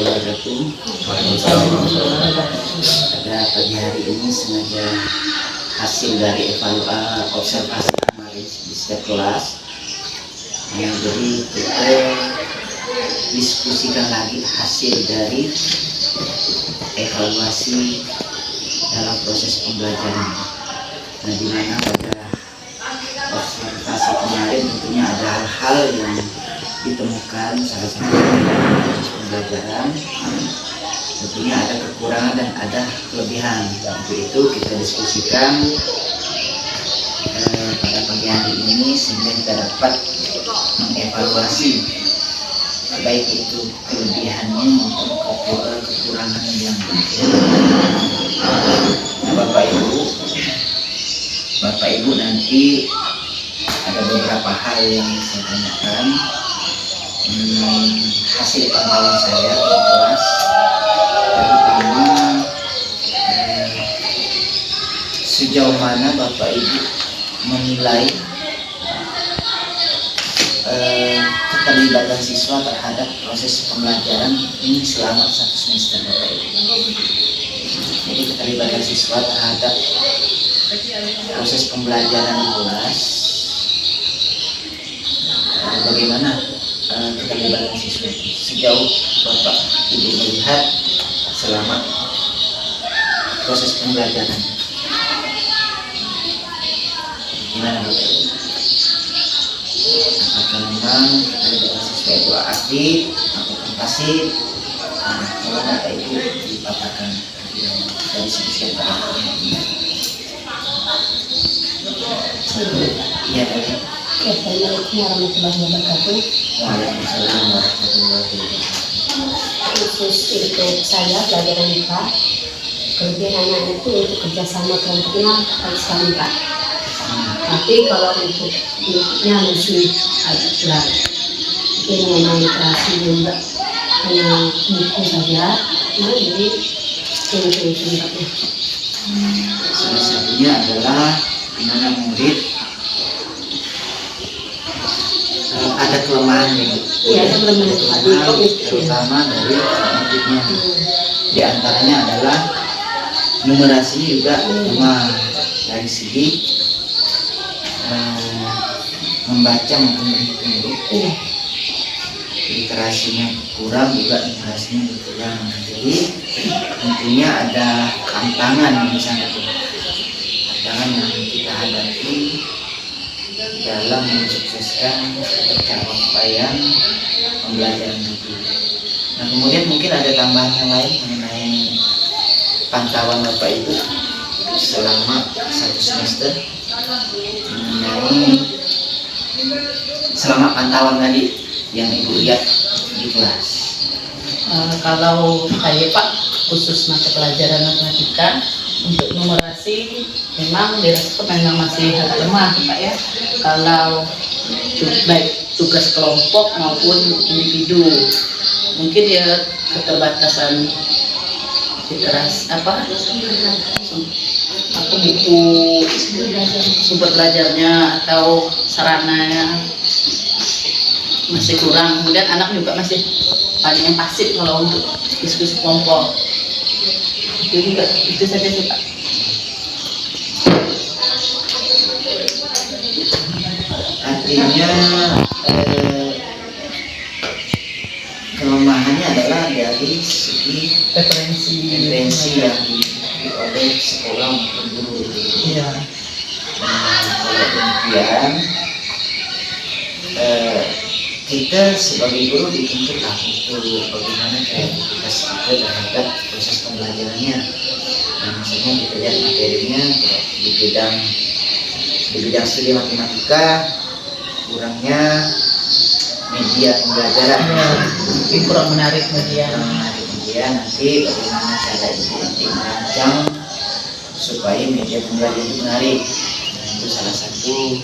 wabarakatuh. Pada pagi hari ini sengaja hasil dari observasi kemarin di setiap kelas. Jadi kita diskusikan lagi hasil dari evaluasi dalam proses pembelajaran. Nah, di mana pada observasi kemarin tentunya ada hal-hal yang ditemukan salah satu dalam proses pembelajaran. Tentunya ada kekurangan dan ada kelebihan. Untuk itu kita diskusikan pada pagi hari ini sehingga kita dapat mengevaluasi baik itu kelebihannya maupun kekurangan yang Bapak Ibu nanti ada beberapa hal yang saya tanyakan hasil pantauan saya di kelas, terutama sejauh mana Bapak Ibu menilai keterlibatan siswa terhadap proses pembelajaran ini selama 1 semester Bapak Ibu. Jadi keterlibatan siswa terhadap proses pembelajaran di kelas, bagaimana keterlibatan siswa sejauh Bapak Ibu melihat selama proses pembelajaran. Gimana Bapak Ibu? Apakah memang keterlibatan siswa itu aktif ataupun pasif? Kalau Bapak Ibu dipaparkan dari sisi Iya, boleh. Assalamualaikum warahmatullahi wabarakatuh. Waalaikumsalam warahmatullahi wabarakatuh. Khusus untuk saya pelajaran IPA, kelebihan anak itu untuk kerjasama kelompoknya baik sekali Pak. Tapi kalau untuk bentuknya masih agak kurang. Mungkin memang literasi juga hanya buku saja. Nah, jadi itu tempatnya. Salah satunya adalah dimana murid ada kelemahan gitu. Iya, ada kelemahan terutama dari muridnya. Di antaranya adalah numerasi juga lemah dari segi membaca maupun berhitung. Literasinya kurang juga numerasinya kurang. Jadi tentunya ada tantangan di sana, tantangan yang kita hadapi dalam mensukseskan pencapaian pembelajaran itu. Nah, kemudian mungkin ada tambahan yang lain mengenai pantauan Bapak Ibu selama 1 semester, mengenai selama pantauan tadi yang Ibu lihat di kelas. Kalau kayak Pak, khusus mata pelajaran matematika untuk numerasi memang dirasakan memang masih agak lemah Pak ya. Kalau baik tugas kelompok maupun individu, mungkin ya keterbatasan literasi buku sumber belajarnya atau sarananya masih kurang. Kemudian anak juga masih banyak yang pasif kalau untuk diskusi kelompok. Itu saja sih Pak. Artinya kelemahannya adalah dari segi Referensi yang dimiliki oleh sekolah maupun guru. Iya. Kalau demikian kita sebagai guru dituntut untuk bagaimana kreativitas kita terhadap proses pembelajarannya. Nah, misalnya kita lihat materinya di bidang studi matematika kurangnya media pembelajaran, Mungkin kurang menarik media. Nanti bagaimana cara itu nanti merancang supaya media pembelajaran itu menarik. Nah, itu salah satu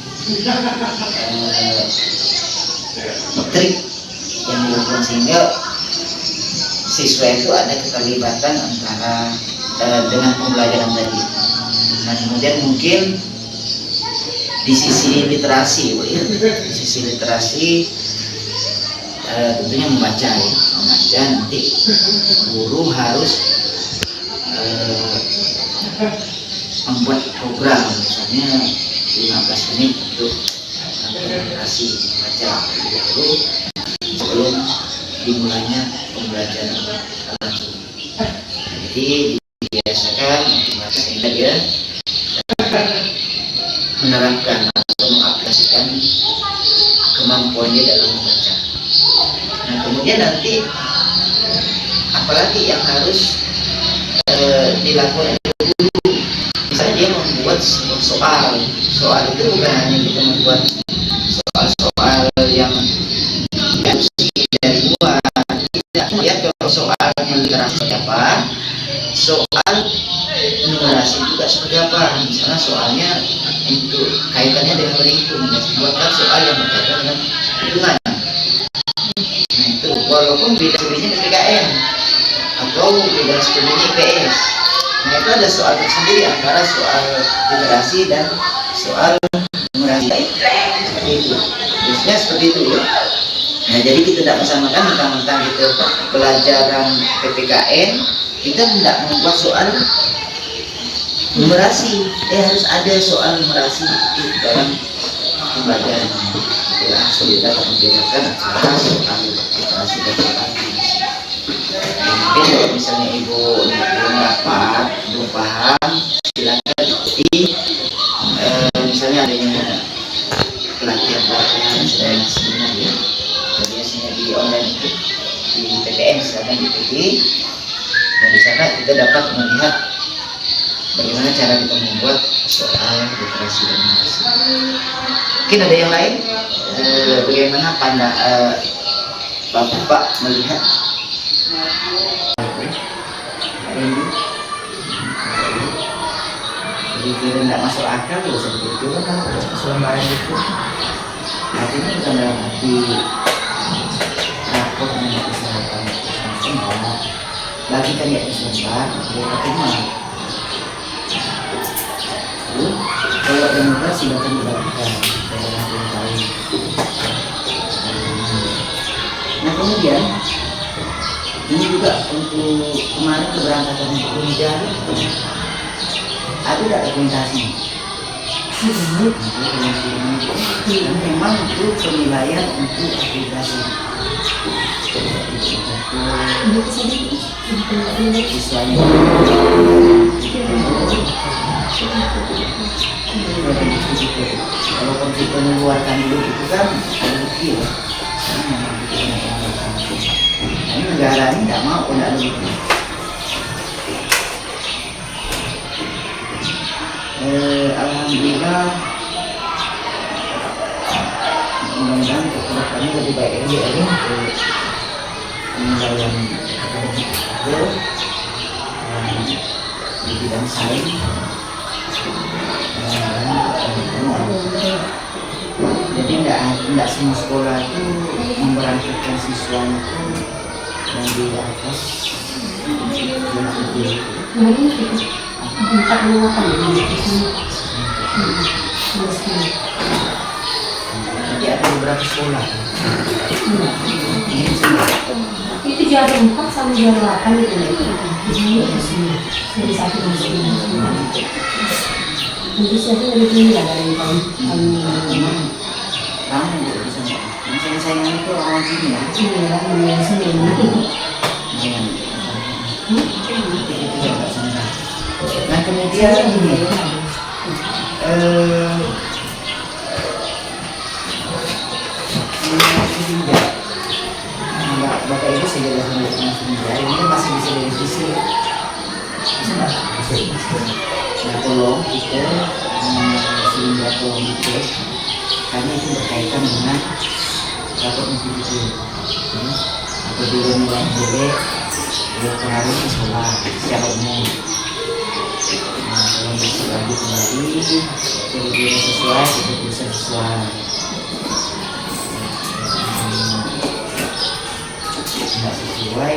trik yang dilakukan sehingga siswa itu ada keterlibatan antara dengan pembelajaran tadi. Nah, kemudian mungkin di sisi literasi, di sisi literasi tentunya membaca ya, membaca. Nanti guru harus membuat program, misalnya 15 menit untuk konsentrasi membaca dulu sebelum dimulainya pembelajaran langsung. Jadi dibiasakan untuk membaca sehingga dia menerapkan atau mengaplikasikan kemampuan dia dalam membaca. Nah kemudian nanti apalagi yang harus dilakukan dulu, misalnya dia membuat sebuah soal itu bukan hanya kita membuat soal-soal yang harus dari luar, tidak lihat kalau soalnya literasi seperti apa, soal numerasi juga seperti apa. Misalnya soalnya untuk kaitannya dengan berhitung, buatkan soal yang berkaitan dengan hitungan. Nah itu walaupun beda studinya PPKN atau beda studinya IPS, nah itu ada soal tersendiri antara soal literasi dan soal numerasi. Seperti itu, biasanya seperti itu ya. Nah jadi kita tidak bersamakan mentang-mentang kita pelajaran PPKN kita tidak membuat soal numerasi, harus ada soal numerasi di dalam pembelajaran. Langsung kita dapat membedakan antara soal literasi dan soal numerasi. Mungkin kalau misalnya ibu belum dapat, belum paham, silakan ikuti misalnya adanya pelatihan seminar ya, biasanya di online itu di PTN, silakan diikuti. Dan di sana kita dapat melihat bagaimana cara kita membuat soal literasi dan numerasi. Mungkin ada yang lain, bagaimana Bapak melihat? Jadi kira tidak masuk akal loh seperti itu kan, selama itu artinya bukan dalam arti rapor dengan kesehatan semua lagi kan ya sebentar dia bagaimana kalau demokrasi silakan dilakukan dalam 10 tahun. Nah kemudian ini juga untuk kemarin keberangkatan untuk penjara ada tidak dokumentasi? Dan memang itu penilaian untuk aplikasi siswanya. Kalau kita mengeluarkan dulu itu kan ada bukti ya. Ini negara ini tidak mau kalau ada bukti. Alhamdulillah mudah-mudahan kedepannya lebih baik lagi ya untuk penilaian akademik di bidang sains. Jadi tidak semua sekolah itu memberangkatkan siswa itu yang di atas Empat mengapa Jadi ada beberapa sekolah. itu juara 4 sama juara 8 itu jadi satu musim. Jadi siapa dari sini ada yang tahu? Kamu bisa misalnya saingan itu orang sini ya? Iya, yang sini. Nah kemudian ini Bapak Ibu saya jelaskan ini masih bisa direvisi. Nah tolong kita sehingga tolong itu karena itu berkaitan dengan rapor individu. Apabila nilai jelek dia pengaruh ke sekolah secara umum. Nah kalau bisa lagi kembali kerugian sesuai keputusan sesuai. Tidak sesuai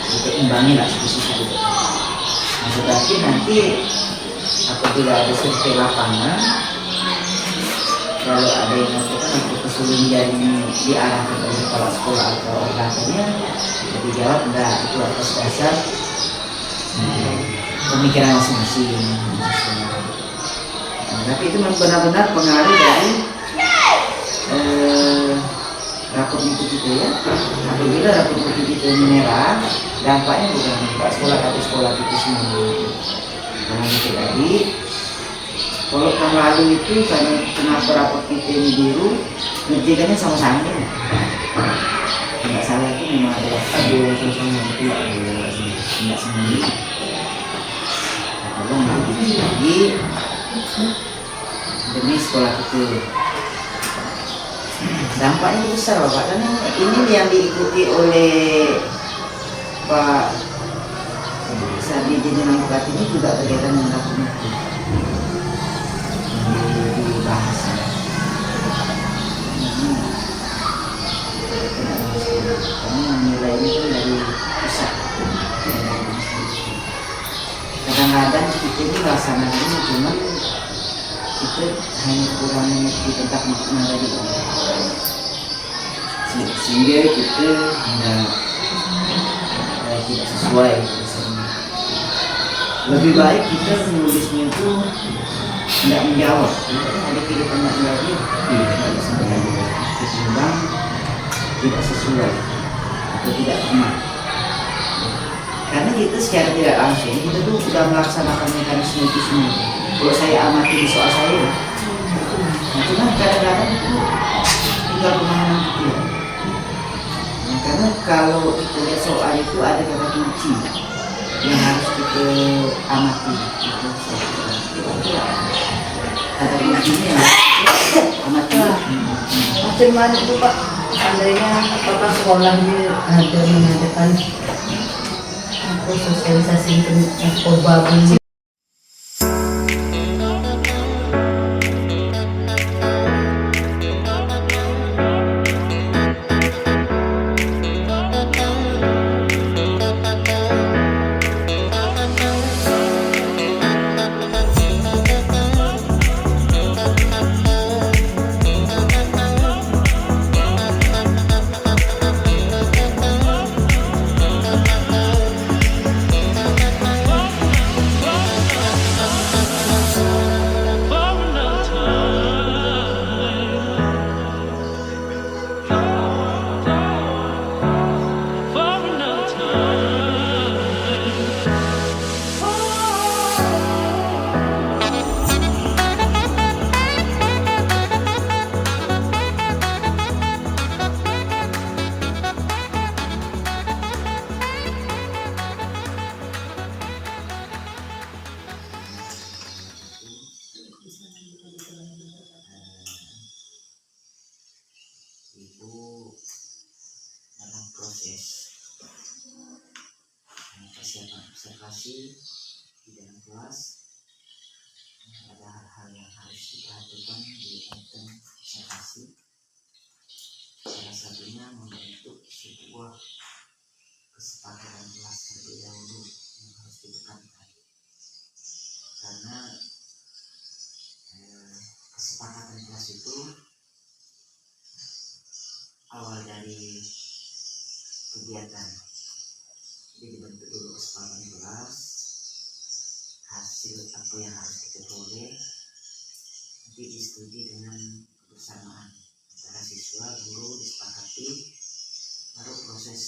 kita imbangi lah sesuai. Nah tetapi nanti apabila ada survei lapangan kalau ada yang melakukan itu kesulitan diarahkan oleh kepala sekolah atau orangnya, jadi jawab enggak, itu atas dasar pemikiran masing-masing. Nah, tapi itu benar-benar pengaruh dari rapor itu ya. Apabila rapor itu merah, dampaknya bukan untuk sekolah tapi sekolah itu semua. Nah itu tadi. Kalau tahun lalu itu karena kenapa rapor kita ini biru, ngerjakannya sama-sama. Tidak salah itu memang adalah sama-sama itu tidak sendiri. Tolong lagi demi sekolah itu. Dampaknya itu besar Bapak, karena ini yang diikuti oleh Pak Sadi Jenderal Bupati ini juga kegiatan yang dapat dibahas. Karena nilai ini kan dari pusat. Kadang-kadang kita ini laksanakannya cuma kita hanya kurang mengerti tentang makna tadi, sehingga kita tidak sesuai. Lebih baik kita menulisnya itu tidak menjawab, ada kehidupan lagi tidak sebenarnya ketimbang tidak sesuai atau tidak pernah. Karena kita secara tidak langsung kita tuh sudah melaksanakan mekanisme itu semua. Kalau saya amati di soal saya, cuma kadang-kadang itu tinggal pemahaman kita. Nah, karena kalau kita lihat soal itu ada kata kunci yang harus kita amati. Kata kuncinya amati. Bagaimana itu Pak? Seandainya apakah sekolah ini ada mengadakan sosialisasi tentang probabilitas? Itu dalam proses persiapan observasi di dalam kelas, ada hal-hal yang harus diperhatikan di item observasi. Salah satunya membentuk sebuah kesepakatan kelas terlebih dahulu yang harus ditekankan, karena kesepakatan kelas itu awal dari kegiatan. Jadi dibentuk dulu kesepakatan kelas, hasil apa yang harus kita peroleh nanti disetujui dengan kebersamaan antara siswa, guru, disepakati, baru proses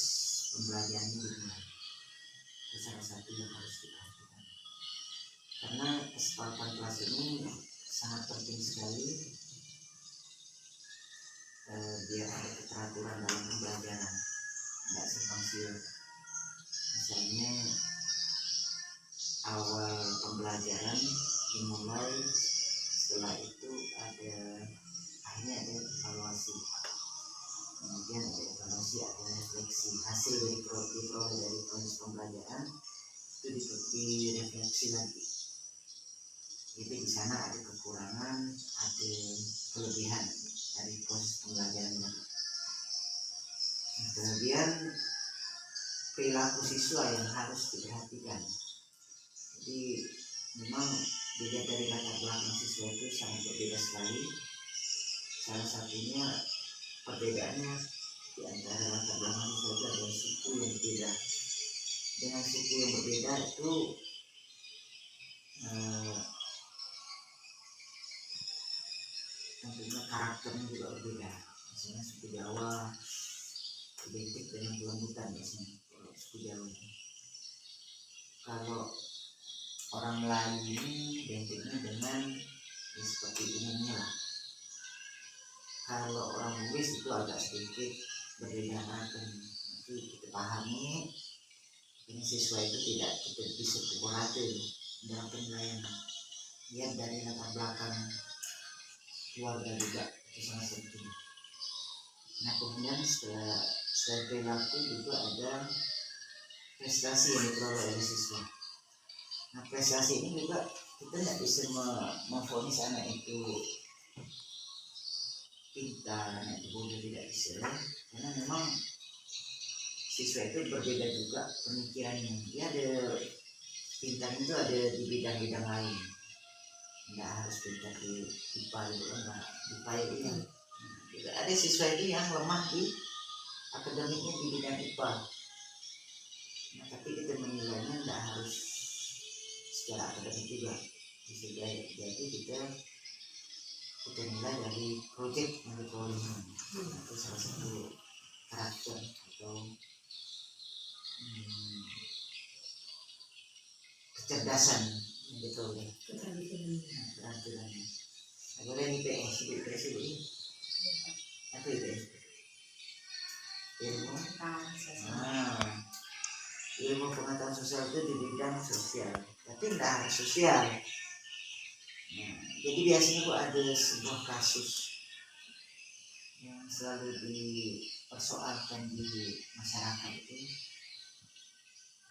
pembelajaran dimulai. Itu salah satu yang harus diperhatikan, karena kesepakatan kelas ini sangat penting sekali biar ada keteraturan dalam pembelajaran, tidak simpang siur. Misalnya awal pembelajaran dimulai, setelah itu akhirnya ada evaluasi, kemudian ada refleksi hasil dari diperoleh dari proses pembelajaran itu direfleksi lagi. Jadi di sana ada kekurangan, ada kelebihan dari proses pembelajarannya. Kemudian perilaku siswa yang harus diperhatikan. Jadi memang dilihat dari latar belakang siswa itu sangat berbeda sekali. salah satunya perbedaannya di antara latar belakang saja dan suku yang berbeda. Dengan suku yang berbeda itu tentunya karakternya juga berbeda. Misalnya suku Jawa identik dengan kelembutan biasanya kalau suku Jawa ini. Kalau orang Melayu ini identiknya dengan ya, seperti umumnya lah. Kalau orang Bugis itu agak sedikit berbeda karakter. Nanti kita pahami ini siswa itu tidak kita bisa pukul hati dalam penilaian. Lihat dari latar belakang keluarga juga itu sangat penting. Nah kemudian setelah perilaku juga ada prestasi yang diperoleh oleh siswa. Nah prestasi ini juga kita tidak bisa memvonis anak itu pintar, anak itu bodoh, tidak bisa, karena memang siswa itu berbeda juga pemikirannya. Dia ada pintar itu ada di bidang-bidang lain, tidak harus pintar di IPA itu enggak, IPA itu ya. Juga ada siswa itu yang lemah di akademiknya di bidang IPA. Nah, tapi kita menilainya tidak harus secara akademik juga, bisa jadi kita nilai dari proyek yang diperoleh. Itu salah satu karakter atau kecerdasan yang diperoleh. Keterampilannya. Boleh IPS, IPS itu apa IPS? Ilmu pengetahuan sosial itu di bidang sosial, tapi tidak harus sosial. Nah, jadi biasanya kok ada sebuah kasus yang selalu dipersoalkan di masyarakat itu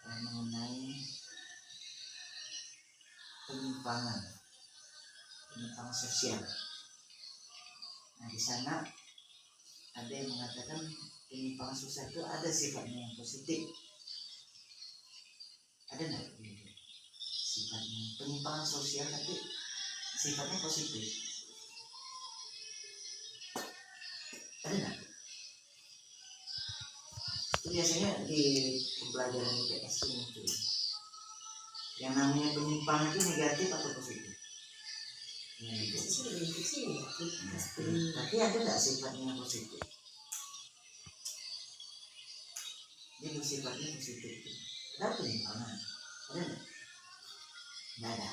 mengenai penyimpangan sosial. Nah di sana ada yang mengatakan penyimpangan sosial itu ada sifatnya yang positif. Ada nggak sifatnya penyimpangan sosial tapi sifatnya positif? Ada nggak? Itu biasanya di pembelajaran IPS itu muncul. Yang namanya penyimpangan itu negatif atau positif? Tapi ada nggak sifatnya yang positif? Dia bersifatnya positif. Ada penyimpangan? Ada nggak? Nggak ada.